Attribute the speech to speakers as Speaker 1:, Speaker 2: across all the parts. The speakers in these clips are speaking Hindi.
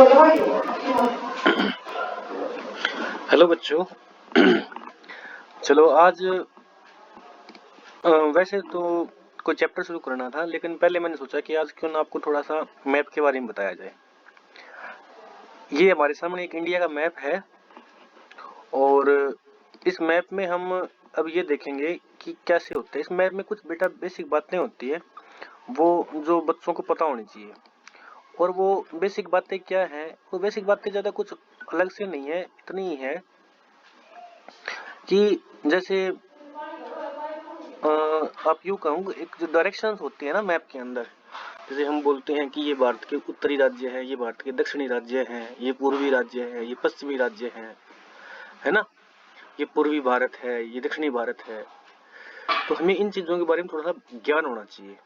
Speaker 1: हेलो बच्चों। चलो आज वैसे तो कोई चैप्टर शुरू करना था, लेकिन पहले मैंने सोचा कि आज क्यों ना आपको थोड़ा सा मैप के बारे में बताया जाए। ये हमारे सामने एक इंडिया का मैप है और इस मैप में हम अब ये देखेंगे कि कैसे होता है। इस मैप में कुछ बेटा बेसिक बातें होती है वो जो बच्चों को पता होनी चाहिए। और वो बेसिक बातें क्या है? वो बेसिक बातें ज्यादा कुछ अलग से नहीं है, इतनी ही है कि जैसे आप यूँ कहूँ, एक जो डायरेक्शंस होती है ना मैप के अंदर, जैसे हम बोलते हैं कि ये भारत के उत्तरी राज्य है, ये भारत के दक्षिणी राज्य हैं, ये पूर्वी राज्य है, ये पश्चिमी राज्य है ना, ये पूर्वी भारत है, ये दक्षिणी भारत है। तो हमें इन चीजों के बारे में थोड़ा सा ज्ञान होना चाहिए।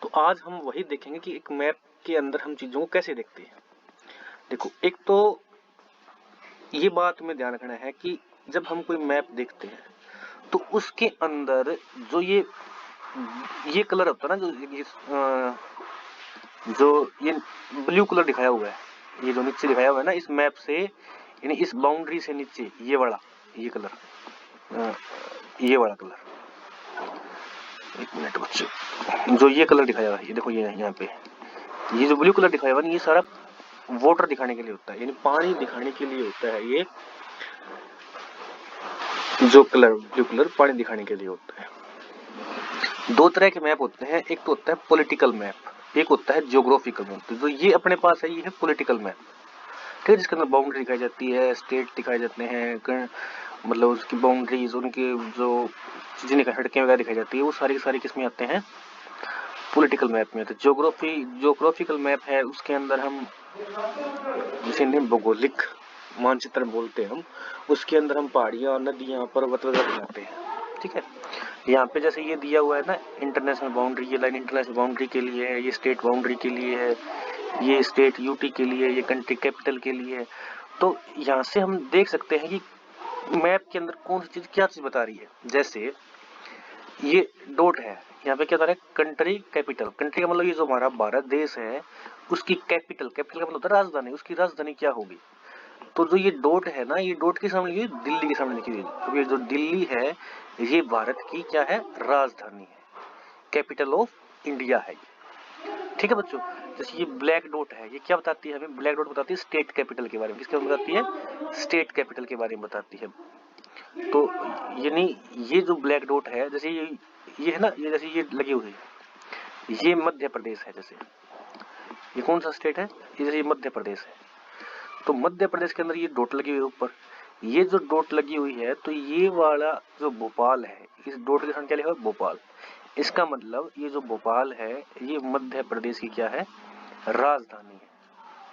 Speaker 1: तो आज हम वही देखेंगे कि एक मैप के अंदर हम चीजों को कैसे देखते हैं। देखो, एक तो ये बात में ध्यान रखना है कि जब हम कोई मैप देखते हैं तो उसके अंदर जो ये कलर होता है ना, जो ये ब्लू कलर दिखाया हुआ है, ये जो नीचे दिखाया हुआ है ना इस मैप से, यानी इस बाउंड्री से नीचे ये वाला, ये कलर, ये वाला कलर, एक मिनट बच्चों, जो ये कलर दिखाया हुआ है, ये देखो, ये यहाँ पे ये जो ब्लू कलर दिखाया हुआ है, ये सारा वाटर दिखाने के लिए होता है, यानी पानी दिखाने के लिए होता है। ये जो कलर ब्लू कलर पानी दिखाने के लिए होता है। दो तरह के मैप होते हैं, एक तो होता है पॉलिटिकल मैप, एक होता है जियोग्राफिकल मैप। तो जो ये अपने पास है, ये है पॉलिटिकल मैप, ठीक है, जिसके अंदर बाउंड्री दिखाई जाती है, स्टेट दिखाए जाते हैं, मतलब उसकी बाउंड्रीज, उनके जो चीजें सड़कें वगैरह दिखाई जाती है, वो सारी की सारी किसमें आते हैं? पॉलिटिकल मैप में। तो जियोग्राफिकल मैप है, उसके अंदर हम जिसे भौगोलिक मानचित्र बोलते हैं हम, उसके अंदर हम पहाड़ियां, नदियां, पर्वत वगैरह बनाते हैं, ठीक है। यहाँ पे जैसे ये दिया हुआ है ना इंटरनेशनल बाउंड्री, ये लाइन इंटरनेशनल बाउंड्री के लिए है, ये स्टेट बाउंड्री के लिए है, ये स्टेट यूटी के लिए, ये कंट्री कैपिटल के लिए है। तो यहाँ से हम देख सकते हैं कि मैप के अंदर कौन सी चीज क्या चीज बता रही है। जैसे ये डॉट है, यहाँ पे क्या बता रहा है? Country capital. कंट्री का मतलब ये जो हमारा भारत देश है उसकी कैपिटल, कैपिटल का मतलब होता है राजधानी, उसकी राजधानी क्या होगी। तो जो ये डॉट है ना, ये डॉट के सामने, ये दिल्ली के सामने लिखी हुई है। तो ये जो दिल्ली है, ये भारत की क्या है? राजधानी है, कैपिटल ऑफ इंडिया है ये, ठीक है बच्चों। जैसे ये ब्लैक डॉट है, ये क्या बताती है हमें? ब्लैक डॉट बताती है स्टेट कैपिटल के बारे में। किसके बारे में बताती है? स्टेट कैपिटल के बारे में बताती है। तो यानी ये जो ब्लैक डॉट है, जैसे ये है ना, ये जैसे ये लगी हुई है, ये मध्य प्रदेश है। जैसे ये कौन सा स्टेट है? ये जैसे मध्य प्रदेश है, तो मध्य प्रदेश के अंदर ये डॉट लगी हुई है ऊपर। ये जो डॉट लगी हुई है, तो ये वाला जो भोपाल है, इस डॉट के साथ क्या लिखा है? भोपाल। इसका मतलब ये जो भोपाल है, ये मध्य प्रदेश की क्या है? राजधानी है,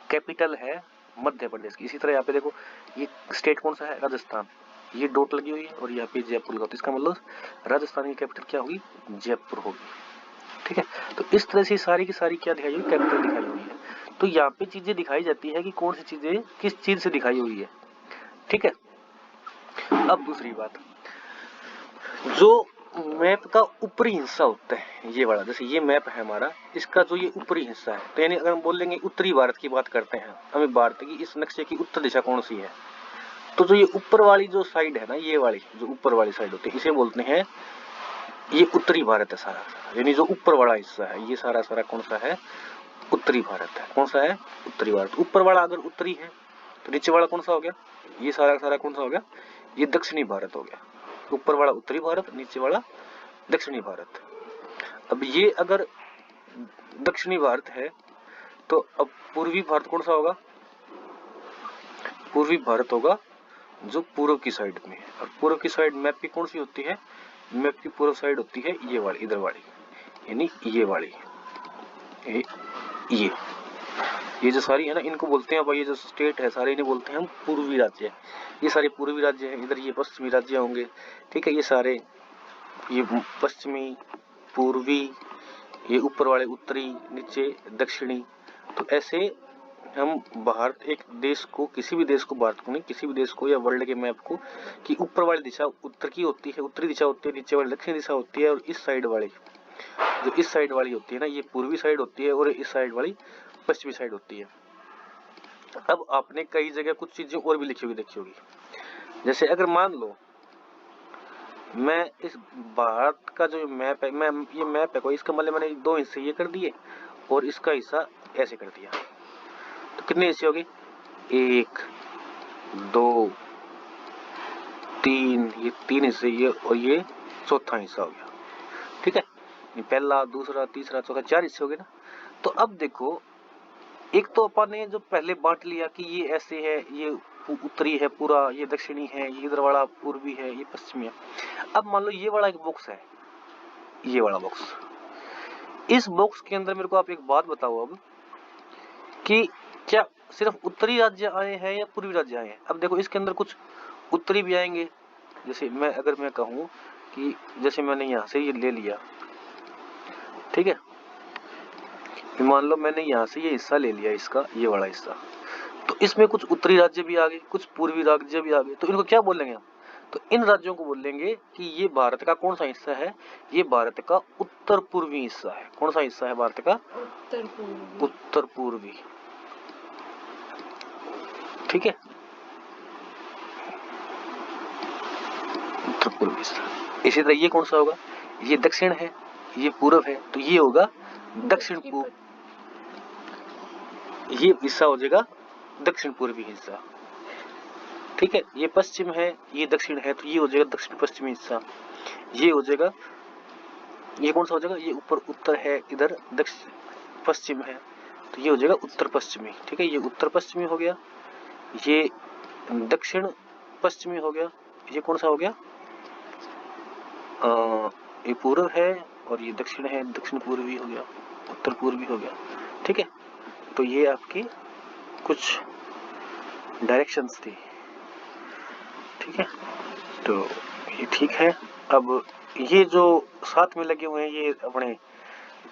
Speaker 1: कैपिटल है मध्य प्रदेश की। इसी तरह यहाँ पे देखो, ये स्टेट कौन सा है? राजस्थान। ये डॉट लगी हुई है और यहाँ पे जयपुर लगा, तो इसका मतलब राजस्थान की कैपिटल क्या होगी? जयपुर होगी, ठीक है। तो इस तरह से सारी की सारी क्या दिखाई हुई? कैपिटल दिखाई हुई है। तो यहाँ पे चीजें दिखाई जाती है कि कौन सी चीजें किस चीज से दिखाई हुई है, ठीक है। अब दूसरी बात, जो मैप का ऊपरी हिस्सा होता है, ये वाला, जैसे ये मैप है हमारा, इसका जो ये ऊपरी हिस्सा है, तो यानी अगर हम बोलेंगे उत्तरी भारत की बात करते हैं, हमें भारत की इस नक्शे की उत्तर दिशा कौन सी है, तो जो ये ऊपर वाली जो साइड है ना, ये वाली जो ऊपर वाली साइड होती है, इसे बोलते हैं, ये उत्तरी भारत है सारा, यानी जो ऊपर वाला हिस्सा है, ये सारा सारा कौन सा है? उत्तरी भारत है। कौन सा है? उत्तरी भारत। ऊपर वाला अगर उत्तरी है, तो नीचे वाला कौन सा हो गया? ये सारा सारा कौन सा हो गया? ये दक्षिणी भारत हो गया। ऊपर वाला उत्तरी भारत, नीचे वाला दक्षिणी भारत। अब ये अगर दक्षिणी भारत है, तो अब पूर्वी भारत कौन सा होगा? पूर्वी भारत होगा जो पूर्व की साइड में है। और पूर्व की साइड मैप की कौन सी होती है? मैप की पूर्व साइड होती है ये वाली, इधर वाली, यानी ये वाली, ये जो सारी है ना, इनको बोलते हैं भाई, ये जो स्टेट है सारे, इन्हें बोलते हैं हम पूर्वी राज्य। ये सारे पूर्वी राज्य हैं, इधर ये पश्चिमी राज्य होंगे, ठीक है। ये सारे, ये पश्चिमी, पूर्वी, ये ऊपर वाले उत्तरी, नीचे दक्षिणी। तो ऐसे हम भारत, एक देश को, किसी भी देश को, भारत को नहीं, किसी भी देश को या वर्ल्ड के मैप को, कि ऊपर वाली दिशा उत्तर की होती है, उत्तरी दिशा होती है, नीचे वाली दक्षिणी दिशा होती है, और इस साइड वाली, जो इस साइड वाली होती है ना, ये पूर्वी साइड होती है, और इस साइड वाली पश्चिमी साइड होती है। अब आपने कई जगह कुछ चीजें और भी लिखी होगी, देखी होगी। जैसे अगर मान लो मैं इस भारत का जो मैप है, मैं ये मैप है कोई, इसका मतलब मैंने दो हिस्से ये कर दिए और इसका हिस्सा ऐसे कर दिया, तो कितने हिस्से हो गए? 1 2 3, ये 3 हिस्से, ये और ये चौथा हिस्सा हो गया। ठीक है, ये पहला, दूसरा, तीसरा, चौथा, 4 हिस्से हो गए ना। तो अब देखो, एक तो अपन ने जो पहले बांट लिया कि ये ऐसे है, ये उत्तरी है पूरा, ये दक्षिणी है, ये इधर वाला पूर्वी है, ये पश्चिमी है। अब मान लो ये वाला एक बॉक्स है, ये वाला बॉक्स, इस बॉक्स के अंदर मेरे को आप एक बात बताओ अब कि क्या सिर्फ उत्तरी राज्य आए हैं या पूर्वी राज्य आए हैं? अब देखो इसके अंदर कुछ उत्तरी भी आएंगे। जैसे अगर मैं कहूं कि जैसे मैंने यहां से ये ले लिया, ठीक है, मान लो मैंने यहाँ से ये हिस्सा ले लिया, इसका ये वाला हिस्सा, तो इसमें कुछ उत्तरी राज्य भी आ गए, कुछ पूर्वी राज्य भी आ गए, तो इनको क्या बोलेंगे हम? तो इन राज्यों को बोलेंगे कि ये भारत का कौन सा हिस्सा है? ये भारत का उत्तर पूर्वी हिस्सा है। कौन सा हिस्सा है भारत का? उत्तर पूर्वी। ठीक है, उत्तर पूर्वी हिस्सा। इसी तरह ये कौन सा होगा? ये दक्षिण है, ये पूर्व है, तो ये होगा दक्षिण पूर्व, ये हिस्सा हो जाएगा दक्षिण पूर्वी हिस्सा। ठीक है, ये पश्चिम है, ये दक्षिण है, तो ये हो जाएगा दक्षिण पश्चिमी हिस्सा। ये हो जाएगा, ये कौन सा हो जाएगा? ये ऊपर उत्तर है, इधर दक्षिण पश्चिम है, तो ये हो जाएगा उत्तर पश्चिमी। ठीक है, ये उत्तर पश्चिमी हो गया, ये दक्षिण पश्चिमी हो गया, ये कौन सा हो गया? ये पूर्व है और ये दक्षिण है, दक्षिण पूर्वी हो गया, उत्तर पूर्वी हो गया। ठीक है, तो ये आपकी कुछ डायरेक्शंस थी। ठीक है, तो ये ठीक है। अब ये जो साथ में लगे हुए हैं, ये अपने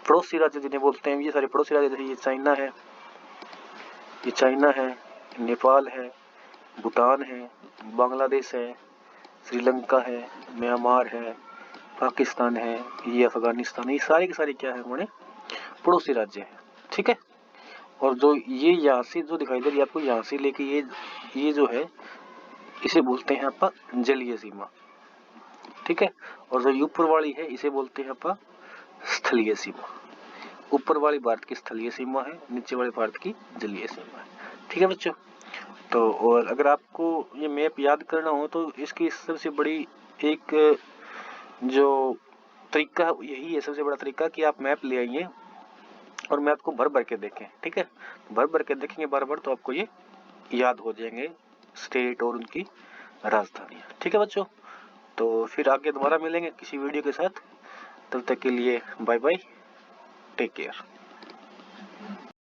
Speaker 1: पड़ोसी राज्य जिन्हें बोलते हैं, ये सारे पड़ोसी राज्य, जैसे ये चाइना है, ये चाइना है, नेपाल है, भूटान है, बांग्लादेश है, श्रीलंका है, म्यांमार है, पाकिस्तान है, ये अफगानिस्तान है, ये सारे के सारे क्या है? हमारे पड़ोसी राज्य है। ठीक है, और जो ये यहाँ से जो दिखाई दे रही है आपको, यहाँ से लेके ये जो है, इसे बोलते हैं आपका जलीय सीमा। ठीक है, और जो ऊपर वाली है इसे बोलते हैं आपका स्थलीय सीमा। ऊपर वाली भारत की स्थलीय सीमा है, नीचे वाली भारत की जलीय सीमा है। ठीक है बच्चों, तो और अगर आपको ये मैप याद करना हो तो इसकी सबसे बड़ी एक जो तरीका यही है, सबसे बड़ा तरीका कि आप मैप ले आइए और मैप को भर भर के देखें। ठीक है, भर भर के देखेंगे बार बार तो आपको ये याद हो जाएंगे स्टेट और उनकी राजधानियां। ठीक है बच्चों, तो फिर आगे दोबारा मिलेंगे किसी वीडियो के साथ। तब तक के लिए बाय बाय, टेक केयर।